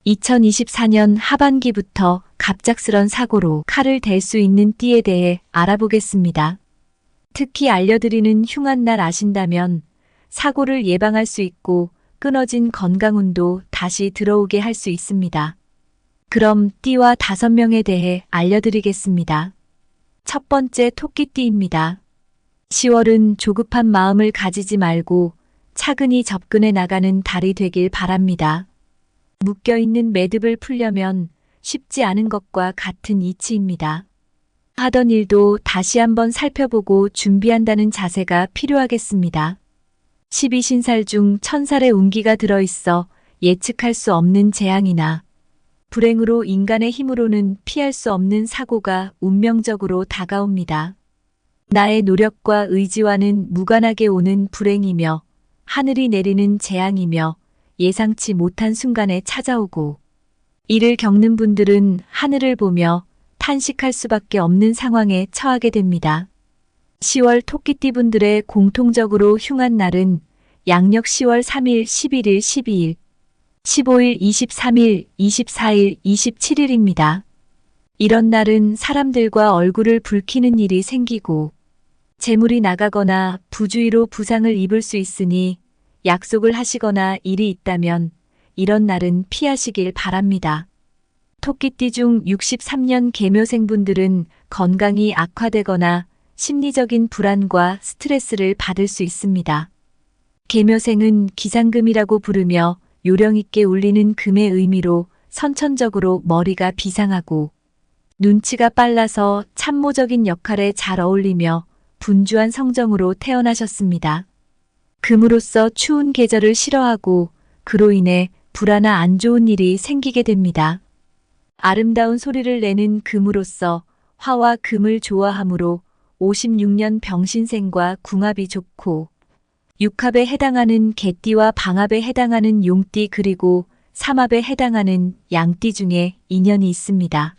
2024년 하반기부터 갑작스런 사고로 칼을 댈 수 있는 띠에 대해 알아보겠습니다. 특히 알려드리는 흉한 날 아신다면 사고를 예방할 수 있고 끊어진 건강운도 다시 들어오게 할 수 있습니다. 그럼 띠와 5명에 대해 알려드리겠습니다. 첫 번째 토끼띠입니다. 10월은 조급한 마음을 가지지 말고 차근히 접근해 나가는 달이 되길 바랍니다. 묶여있는 매듭을 풀려면 쉽지 않은 것과 같은 이치입니다. 하던 일도 다시 한번 살펴보고 준비한다는 자세가 필요하겠습니다. 12신살 중 천살의 운기가 들어있어 예측할 수 없는 재앙이나 불행으로 인간의 힘으로는 피할 수 없는 사고가 운명적으로 다가옵니다. 나의 노력과 의지와는 무관하게 오는 불행이며 하늘이 내리는 재앙이며 예상치 못한 순간에 찾아오고 이를 겪는 분들은 하늘을 보며 탄식할 수밖에 없는 상황에 처하게 됩니다. 10월 토끼띠 분들의 공통적으로 흉한 날은 양력 10월 3일, 11일, 12일, 15일, 23일, 24일, 27일입니다. 이런 날은 사람들과 얼굴을 붉히는 일이 생기고 재물이 나가거나 부주의로 부상을 입을 수 있으니 약속을 하시거나 일이 있다면 이런 날은 피하시길 바랍니다. 토끼띠 중 63년 계묘생분들은 건강이 악화되거나 심리적인 불안과 스트레스를 받을 수 있습니다. 계묘생은 기상금이라고 부르며 요령있게 울리는 금의 의미로 선천적으로 머리가 비상하고 눈치가 빨라서 참모적인 역할에 잘 어울리며 분주한 성정으로 태어나셨습니다. 금으로서 추운 계절을 싫어하고 그로 인해 불화나 안 좋은 일이 생기게 됩니다. 아름다운 소리를 내는 금으로서 화와 금을 좋아하므로 56년 병신생과 궁합이 좋고 육합에 해당하는 개띠와 방합에 해당하는 용띠 그리고 삼합에 해당하는 양띠 중에 인연이 있습니다.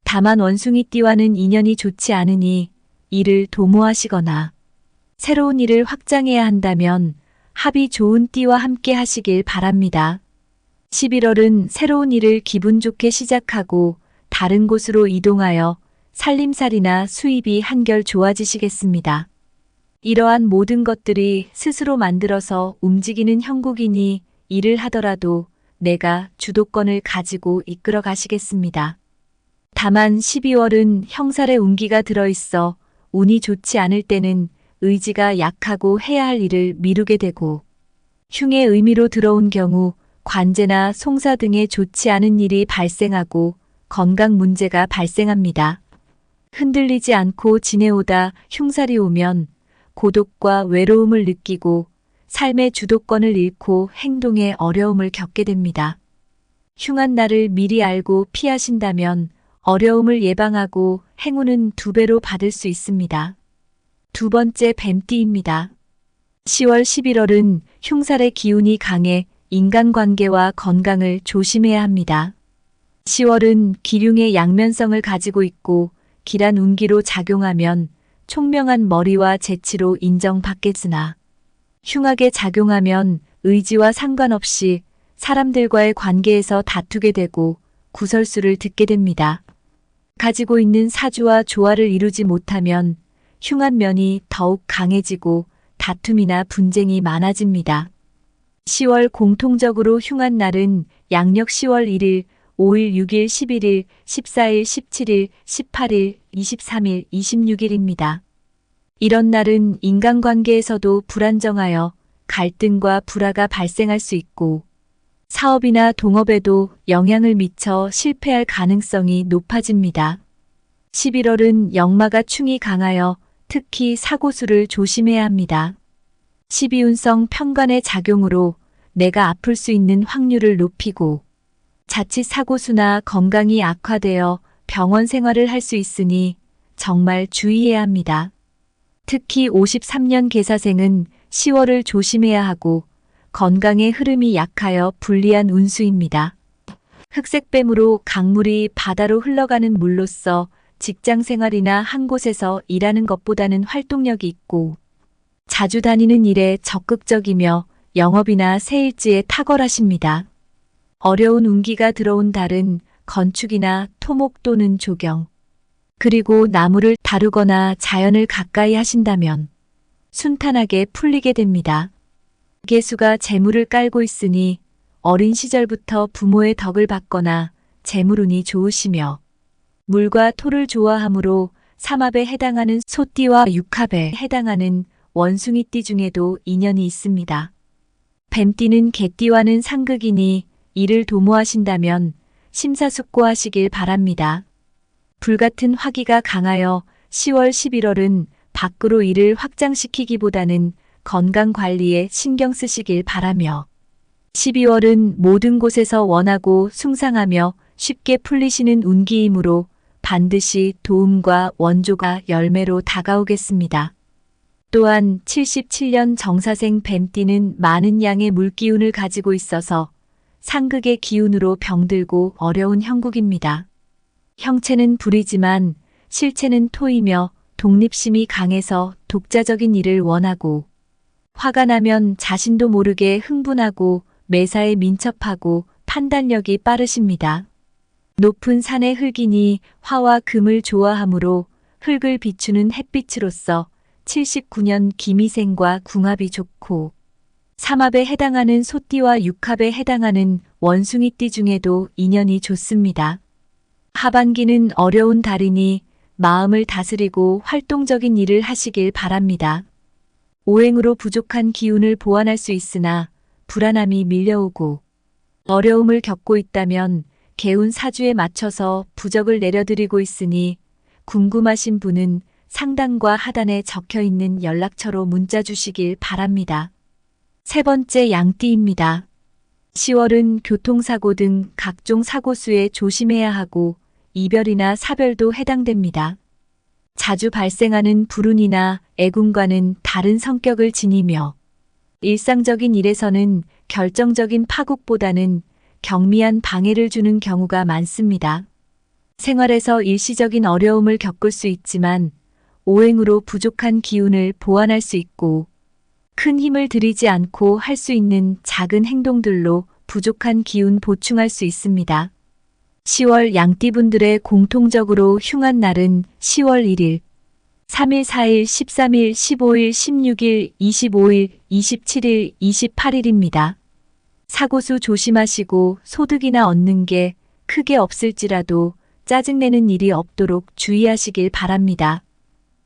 다만 원숭이띠와는 인연이 좋지 않으니 이를 도모하시거나 새로운 일을 확장해야 한다면 합이 좋은 띠와 함께 하시길 바랍니다. 11월은 새로운 일을 기분 좋게 시작하고 다른 곳으로 이동하여 살림살이나 수입이 한결 좋아지시겠습니다. 이러한 모든 것들이 스스로 만들어서 움직이는 형국이니 일을 하더라도 내가 주도권을 가지고 이끌어 가시겠습니다. 다만 12월은 형살의 운기가 들어있어 운이 좋지 않을 때는 의지가 약하고 해야 할 일을 미루게 되고 흉의 의미로 들어온 경우 관제나 송사 등의 좋지 않은 일이 발생하고 건강 문제가 발생합니다. 흔들리지 않고 지내오다 흉살이 오면 고독과 외로움을 느끼고 삶의 주도권을 잃고 행동에 어려움을 겪게 됩니다. 흉한 날을 미리 알고 피하신다면 어려움을 예방하고 행운은 2배로 받을 수 있습니다. 두 번째 뱀띠입니다. 10월 11월은 흉살의 기운이 강해 인간관계와 건강을 조심해야 합니다. 10월은 기륭의 양면성을 가지고 있고 길한 운기로 작용하면 총명한 머리와 재치로 인정받겠으나 흉하게 작용하면 의지와 상관없이 사람들과의 관계에서 다투게 되고 구설수를 듣게 됩니다. 가지고 있는 사주와 조화를 이루지 못하면 흉한 면이 더욱 강해지고 다툼이나 분쟁이 많아집니다. 10월 공통적으로 흉한 날은 양력 10월 1일, 5일, 6일, 11일, 14일, 17일, 18일, 23일, 26일입니다. 이런 날은 인간관계에서도 불안정하여 갈등과 불화가 발생할 수 있고 사업이나 동업에도 영향을 미쳐 실패할 가능성이 높아집니다. 11월은 역마가 충이 강하여 특히 사고수를 조심해야 합니다. 12운성 편관의 작용으로 내가 아플 수 있는 확률을 높이고 자칫 사고수나 건강이 악화되어 병원 생활을 할 수 있으니 정말 주의해야 합니다. 특히 53년 계사생은 10월을 조심해야 하고 건강의 흐름이 약하여 불리한 운수입니다. 흑색뱀으로 강물이 바다로 흘러가는 물로서 직장 생활이나 한 곳에서 일하는 것보다는 활동력이 있고 자주 다니는 일에 적극적이며 영업이나 세일지에 탁월하십니다. 어려운 운기가 들어온 달은 건축이나 토목 또는 조경, 그리고 나무를 다루거나 자연을 가까이 하신다면 순탄하게 풀리게 됩니다. 개수가 재물을 깔고 있으니 어린 시절부터 부모의 덕을 받거나 재물운이 좋으시며, 물과 토를 좋아하므로 삼합에 해당하는 소띠와 육합에 해당하는 원숭이띠 중에도 인연이 있습니다. 뱀띠는 개띠와는 상극이니 이를 도모하신다면 심사숙고하시길 바랍니다. 불같은 화기가 강하여 10월, 11월은 밖으로 일을 확장시키기보다는 건강관리에 신경 쓰시길 바라며, 12월은 모든 곳에서 원하고 숭상하며 쉽게 풀리시는 운기이므로 반드시 도움과 원조가 열매로 다가오겠습니다. 또한 77년 정사생 뱀띠는 많은 양의 물기운을 가지고 있어서 상극의 기운으로 병들고 어려운 형국입니다. 형체는 불이지만 실체는 토이며 독립심이 강해서 독자적인 일을 원하고, 화가 나면 자신도 모르게 흥분하고 매사에 민첩하고 판단력이 빠르십니다. 높은 산의 흙이니 화와 금을 좋아하므로 흙을 비추는 햇빛으로서 79년 기미생과 궁합이 좋고, 삼합에 해당하는 소띠와 육합에 해당하는 원숭이띠 중에도 인연이 좋습니다. 하반기는 어려운 달이니 마음을 다스리고 활동적인 일을 하시길 바랍니다. 오행으로 부족한 기운을 보완할 수 있으나 불안함이 밀려오고 어려움을 겪고 있다면 개운 사주에 맞춰서 부적을 내려드리고 있으니 궁금하신 분은 상단과 하단에 적혀 있는 연락처로 문자 주시길 바랍니다. 세 번째 양띠입니다. 10월은 교통사고 등 각종 사고수에 조심해야 하고 이별이나 사별도 해당됩니다. 자주 발생하는 불운이나 애군과는 다른 성격을 지니며 일상적인 일에서는 결정적인 파국보다는 경미한 방해를 주는 경우가 많습니다. 생활에서 일시적인 어려움을 겪을 수 있지만 오행으로 부족한 기운을 보완할 수 있고, 큰 힘을 들이지 않고 할 수 있는 작은 행동들로 부족한 기운 보충할 수 있습니다. 10월 양띠분들의 공통적으로 흉한 날은 10월 1일, 3일, 4일, 13일, 15일, 16일, 25일, 27일, 28일입니다. 사고수 조심하시고 소득이나 얻는 게 크게 없을지라도 짜증내는 일이 없도록 주의하시길 바랍니다.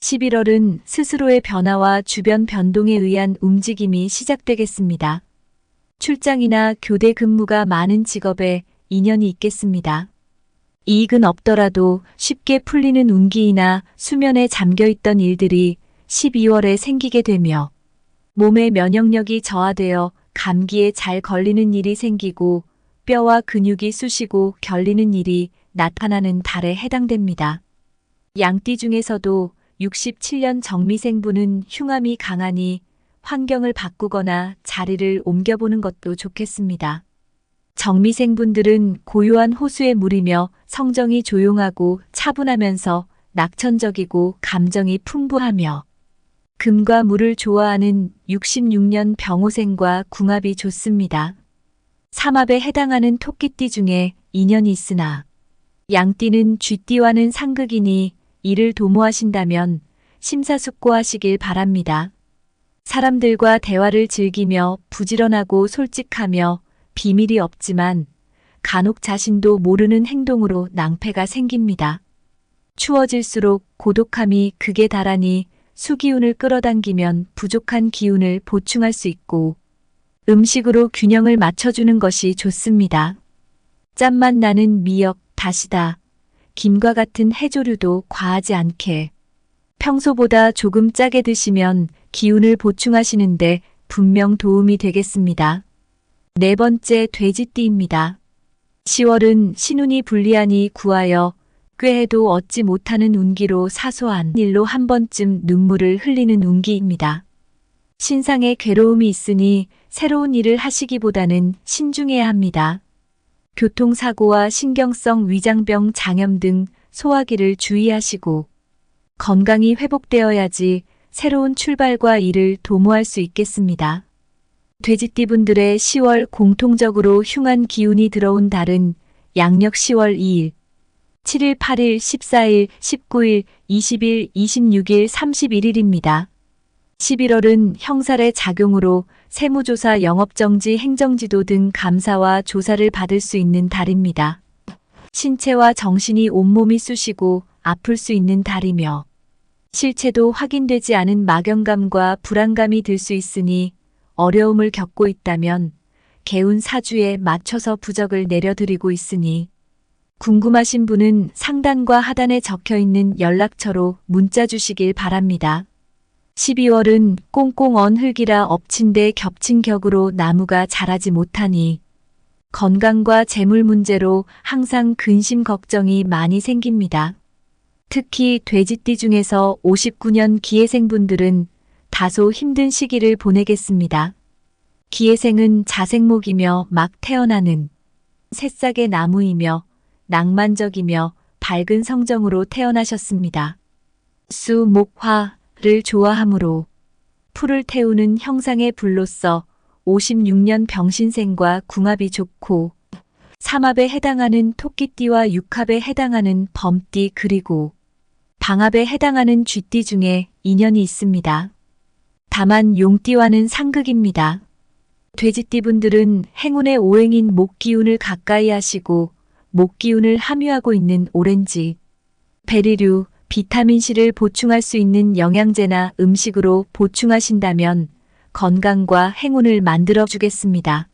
11월은 스스로의 변화와 주변 변동에 의한 움직임이 시작되겠습니다. 출장이나 교대 근무가 많은 직업에 인연이 있겠습니다. 이익은 없더라도 쉽게 풀리는 운기이나 수면에 잠겨있던 일들이 12월에 생기게 되며, 몸의 면역력이 저하되어 감기에 잘 걸리는 일이 생기고 뼈와 근육이 쑤시고 결리는 일이 나타나는 달에 해당됩니다. 양띠 중에서도 67년 정미생분은 흉함이 강하니 환경을 바꾸거나 자리를 옮겨보는 것도 좋겠습니다. 정미생분들은 고요한 호수의 물이며 성정이 조용하고 차분하면서 낙천적이고 감정이 풍부하며, 금과 물을 좋아하는 66년 병호생과 궁합이 좋습니다. 삼합에 해당하는 토끼띠 중에 인연이 있으나 양띠는 쥐띠와는 상극이니 이를 도모하신다면 심사숙고하시길 바랍니다. 사람들과 대화를 즐기며 부지런하고 솔직하며 비밀이 없지만 간혹 자신도 모르는 행동으로 낭패가 생깁니다. 추워질수록 고독함이 극에 달하니 수기운을 끌어당기면 부족한 기운을 보충할 수 있고, 음식으로 균형을 맞춰주는 것이 좋습니다. 짠맛 나는 미역, 다시다, 김과 같은 해조류도 과하지 않게 평소보다 조금 짜게 드시면 기운을 보충하시는데 분명 도움이 되겠습니다. 네 번째 돼지띠입니다. 10월은 신운이 불리하니 구하여 꾀해도 얻지 못하는 운기로 사소한 일로 한 번쯤 눈물을 흘리는 운기입니다. 신상에 괴로움이 있으니 새로운 일을 하시기보다는 신중해야 합니다. 교통사고와 신경성 위장병 장염 등 소화기를 주의하시고 건강이 회복되어야지 새로운 출발과 일을 도모할 수 있겠습니다. 돼지띠분들의 10월 공통적으로 흉한 기운이 들어온 달은 양력 10월 2일, 7일, 8일, 14일, 19일, 20일, 26일, 31일입니다. 11월은 형살의 작용으로 세무조사, 영업정지, 행정지도 등 감사와 조사를 받을 수 있는 달입니다. 신체와 정신이 온몸이 쑤시고 아플 수 있는 달이며 실체도 확인되지 않은 막연감과 불안감이 들 수 있으니 어려움을 겪고 있다면 개운 사주에 맞춰서 부적을 내려드리고 있으니 궁금하신 분은 상단과 하단에 적혀 있는 연락처로 문자 주시길 바랍니다. 12월은 꽁꽁 언 흙이라 엎친 데 겹친 격으로 나무가 자라지 못하니 건강과 재물 문제로 항상 근심 걱정이 많이 생깁니다. 특히 돼지띠 중에서 59년 기해생분들은 다소 힘든 시기를 보내겠습니다. 기해생은 자생목이며 막 태어나는 새싹의 나무이며 낭만적이며 밝은 성정으로 태어나셨습니다. 수, 목, 화를 좋아하므로 풀을 태우는 형상의 불로서 56년 병신생과 궁합이 좋고 삼합에 해당하는 토끼띠와 육합에 해당하는 범띠 그리고 방합에 해당하는 쥐띠 중에 인연이 있습니다. 다만 용띠와는 상극입니다. 돼지띠분들은 행운의 오행인 목기운을 가까이 하시고 목기운을 함유하고 있는 오렌지, 베리류, 비타민C를 보충할 수 있는 영양제나 음식으로 보충하신다면 건강과 행운을 만들어 주겠습니다.